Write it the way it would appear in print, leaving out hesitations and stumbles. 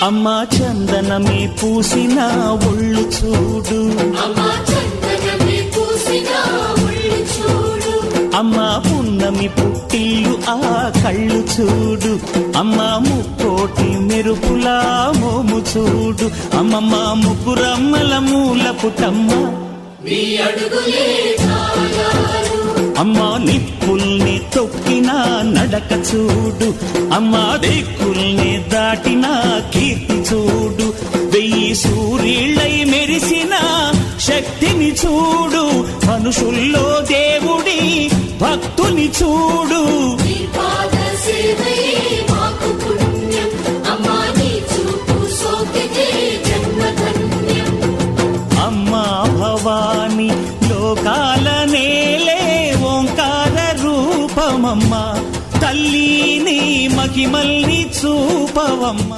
అమ్మా చందనమే పూసిన ఒళ్ళు చూడు, అమ్మా పున్నమి పుట్టిల్లు ఆ కళ్ళు చూడు, అమ్మా ముక్కోటి మెరుపులా మోము చూడు, అమ్మమ్మ ముగ్గురమ్మల మూల పుటమ్మ అమ్మా నిప్పుల్ని తొక్కిన నడక చూడు, అమ్మా దిక్కుల్ని దాటిన కీర్తి చూడు, 1000 సూర్యుళ్ళై మెరిసిన శక్తిని చూడు, మనుషుల్లో దేవుడి భక్తుని చూడు. అమ్మా భవాని లోకాల నేలే ఓంకార రూపమమ్మ, తల్లిని మహిమల్ని చూపవమ్మ.